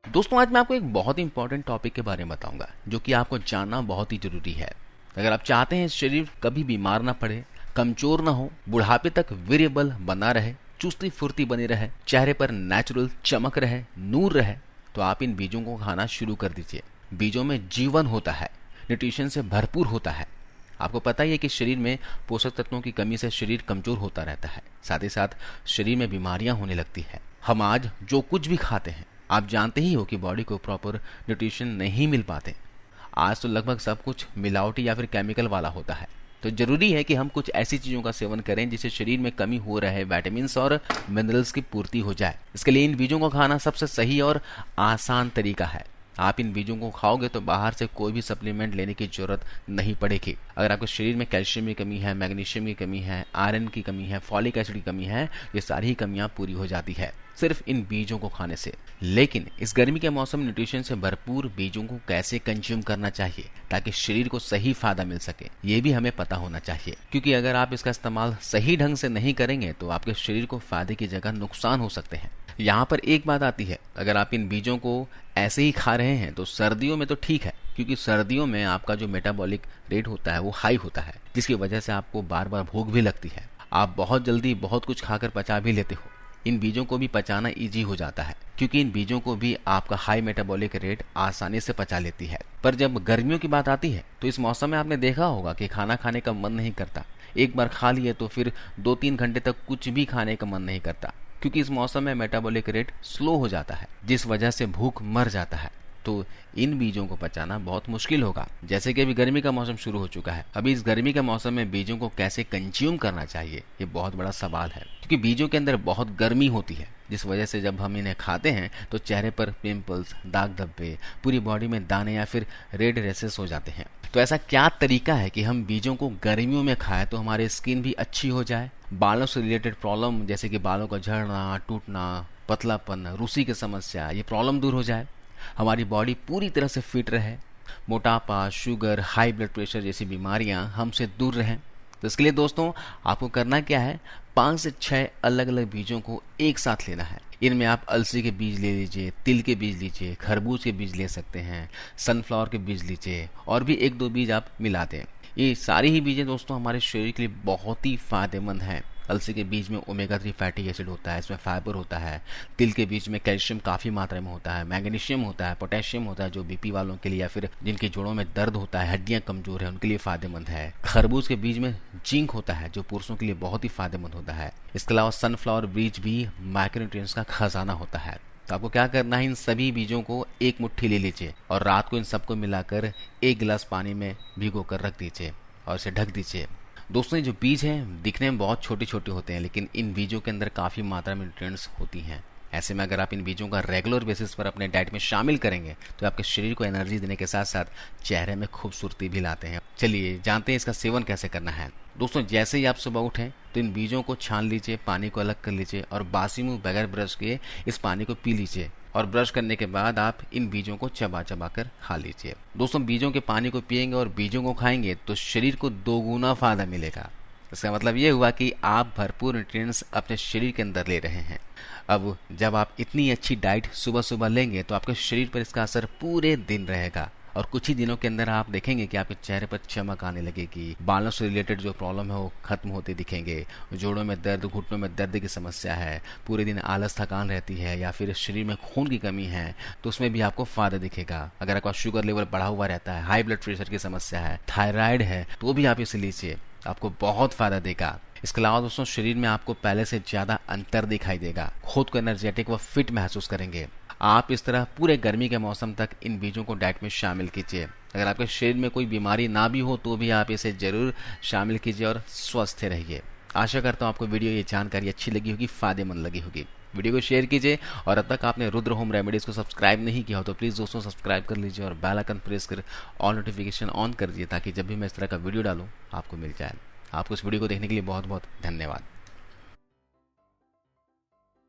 दोस्तों आज मैं आपको एक बहुत ही इंपॉर्टेंट टॉपिक के बारे में बताऊंगा जो कि आपको जानना बहुत ही जरूरी है। अगर आप चाहते हैं शरीर कभी बीमार ना पड़े, कमजोर ना हो, बुढ़ापे तक वीर्य बल बना रहे, चुस्ती फुर्ती बनी रहे, चेहरे पर नेचुरल चमक रहे, नूर रहे, तो आप इन बीजों को खाना शुरू कर दीजिए। बीजों में जीवन होता है, न्यूट्रिशन से भरपूर होता है। आपको पता ही है कि शरीर में पोषक तत्वों की कमी से शरीर कमजोर होता रहता है, साथ ही साथ शरीर में बीमारियां होने लगती है। हम आज जो कुछ भी खाते हैं, आप जानते ही हो कि बॉडी को प्रॉपर न्यूट्रिशन नहीं मिल पाते। आज तो लगभग सब कुछ मिलावटी या फिर केमिकल वाला होता है। तो जरूरी है कि हम कुछ ऐसी चीजों का सेवन करें जिससे शरीर में कमी हो रहे विटामिन और मिनरल्स की पूर्ति हो जाए। इसके लिए इन बीजों को खाना सबसे सही और आसान तरीका है। आप इन बीजों को खाओगे तो बाहर से कोई भी सप्लीमेंट लेने की जरूरत नहीं पड़ेगी। अगर आपके शरीर में कैल्शियम की कमी है, मैग्नीशियम की कमी है, आयरन की कमी है, फॉलिक एसिड की कमी है, ये सारी ही कमियां पूरी हो जाती है सिर्फ इन बीजों को खाने से। लेकिन इस गर्मी के मौसम में न्यूट्रिशन से भरपूर बीजों को कैसे कंज्यूम करना चाहिए ताकि शरीर को सही फायदा मिल सके, ये भी हमें पता होना चाहिए। क्योंकि अगर आप इसका इस्तेमाल सही ढंग से नहीं करेंगे तो आपके शरीर को फायदे की जगह नुकसान हो सकते हैं। यहाँ पर एक बात आती है, अगर आप इन बीजों को ऐसे ही खा रहे हैं तो सर्दियों में तो ठीक है, क्योंकि सर्दियों में आपका जो मेटाबॉलिक रेट होता है वो हाई होता है, जिसकी वजह से आपको बार बार भूख भी लगती है। आप बहुत जल्दी बहुत कुछ खाकर पचा भी लेते हो। इन बीजों को भी पचाना इजी हो जाता है क्योंकि इन बीजों को भी आपका हाई मेटाबॉलिक रेट आसानी से पचा लेती है। पर जब गर्मियों की बात आती है तो इस मौसम में आपने देखा होगा कि खाना खाने का मन नहीं करता। एक बार खा लिए तो फिर 2-3 घंटे तक कुछ भी खाने का मन नहीं करता, क्योंकि इस मौसम में मेटाबॉलिक रेट स्लो हो जाता है, जिस वजह से भूख मर जाता है। तो इन बीजों को पचाना बहुत मुश्किल होगा। जैसे कि अभी गर्मी का मौसम शुरू हो चुका है, अभी इस गर्मी के मौसम में बीजों को कैसे कंज्यूम करना चाहिए ये बहुत बड़ा सवाल है, क्योंकि बीजों के अंदर बहुत गर्मी होती है, जिस वजह से जब हम इन्हें खाते हैं तो चेहरे पर पिंपल्स, दाग धब्बे, पूरी बॉडी में दाने या फिर रेड रेसेस हो जाते हैं। तो ऐसा क्या तरीका है कि हम बीजों को गर्मियों में खाएं तो हमारी स्किन भी अच्छी हो जाए, बालों से रिलेटेड प्रॉब्लम जैसे कि बालों का झड़ना, टूटना, पतलापन, रूसी की समस्या, ये प्रॉब्लम दूर हो जाए, हमारी बॉडी पूरी तरह से फिट रहे, मोटापा, शुगर, हाई ब्लड प्रेशर जैसी बीमारियां हमसे दूर रहें। तो इसके लिए दोस्तों आपको करना क्या है, 5 से 6 अलग अलग बीजों को एक साथ लेना है। इनमें आप अलसी के बीज ले लीजिए, तिल के बीज लीजिए, खरबूज के बीज ले सकते हैं, सनफ्लावर के बीज लीजिए और भी 1-2 बीज आप मिला दें। ये सारी ही बीजें दोस्तों हमारे शरीर के लिए बहुत ही फायदेमंद हैं। अलसी के बीज में ओमेगा 3 फैटी एसिड होता है, इसमें फाइबर होता है। तिल के बीज में कैल्शियम काफी मात्रा में होता है, मैग्नीशियम होता है, पोटेशियम होता है, जो बीपी वालों के लिए या फिर जिनके जोड़ों में दर्द होता है, हड्डियां कमजोर है, उनके लिए फायदेमंद है। खरबूज के बीज में जिंक होता है, जो पुरुषों के लिए बहुत ही फायदेमंद होता है। इसके अलावा सनफ्लावर बीज भी माइक्रोन्यूट्रिएंट्स का खजाना होता है। तो आपको क्या करना है, इन सभी बीजों को एक मुट्ठी ले लीजिए और रात को इन सबको मिलाकर 1 गिलास पानी में भिगो कर रख दीजिए और इसे ढक दीजिए। दोस्तों ये जो बीज हैं दिखने में बहुत छोटे छोटे होते हैं, लेकिन इन बीजों के अंदर काफ़ी मात्रा में न्यूट्रिएंट्स होती हैं। ऐसे में अगर आप इन बीजों का रेगुलर बेसिस पर अपने डाइट में शामिल करेंगे तो आपके शरीर को एनर्जी देने के साथ साथ चेहरे में खूबसूरती भी लाते हैं। चलिए जानते हैं इसका सेवन कैसे करना है। दोस्तों जैसे ही आप सुबह उठें तो इन बीजों को छान लीजिए, पानी को अलग कर लीजिए और बासी मुंह बगैर ब्रश किए इस पानी को पी लीजिए और ब्रश करने के बाद आप इन बीजों को चबा चबा कर खा लीजिए। दोस्तों बीजों के पानी को पिएंगे और बीजों को खाएंगे तो शरीर को 2 गुना फायदा मिलेगा। इसका मतलब ये हुआ कि आप भरपूर न्यूट्रिएंट्स अपने शरीर के अंदर ले रहे हैं। अब जब आप इतनी अच्छी डाइट सुबह सुबह लेंगे तो आपके शरीर पर इसका असर पूरे दिन रहेगा और कुछ ही दिनों के अंदर आप देखेंगे कि आपके चेहरे पर चमक आने लगेगी, बालों से रिलेटेड जो प्रॉब्लम है वो खत्म होते दिखेंगे, जोड़ों में दर्द, घुटनों में दर्द की समस्या है, पूरे दिन आलस थकान रहती है या फिर शरीर में खून की कमी है तो उसमें भी आपको फायदा दिखेगा। अगर आपका शुगर लेवल बढ़ा हुआ रहता है, हाई ब्लड प्रेशर की समस्या है, थायराइड है, तो भी आप इसे लीजिए, आपको बहुत फायदा देगा। इसके अलावा दोस्तों शरीर में आपको पहले से ज्यादा अंतर दिखाई देगा, खुद को एनर्जेटिक व फिट महसूस करेंगे। आप इस तरह पूरे गर्मी के मौसम तक इन बीजों को डाइट में शामिल कीजिए। अगर आपके शरीर में कोई बीमारी ना भी हो तो भी आप इसे जरूर शामिल कीजिए और स्वस्थ रहिए। आशा करता हूँ आपको वीडियो ये जानकारी अच्छी लगी होगी, फायदेमंद लगी होगी। वीडियो को शेयर कीजिए और अब तक आपने रुद्र होम रेमेडीज को सब्सक्राइब नहीं किया हो तो प्लीज़ दोस्तों सब्सक्राइब कर लीजिए और बेल आइकन प्रेस कर ऑल नोटिफिकेशन ऑन कर दीजिए ताकि जब भी मैं इस तरह का वीडियो डालूँ आपको मिल जाए। आपको इस वीडियो को देखने के लिए बहुत बहुत धन्यवाद।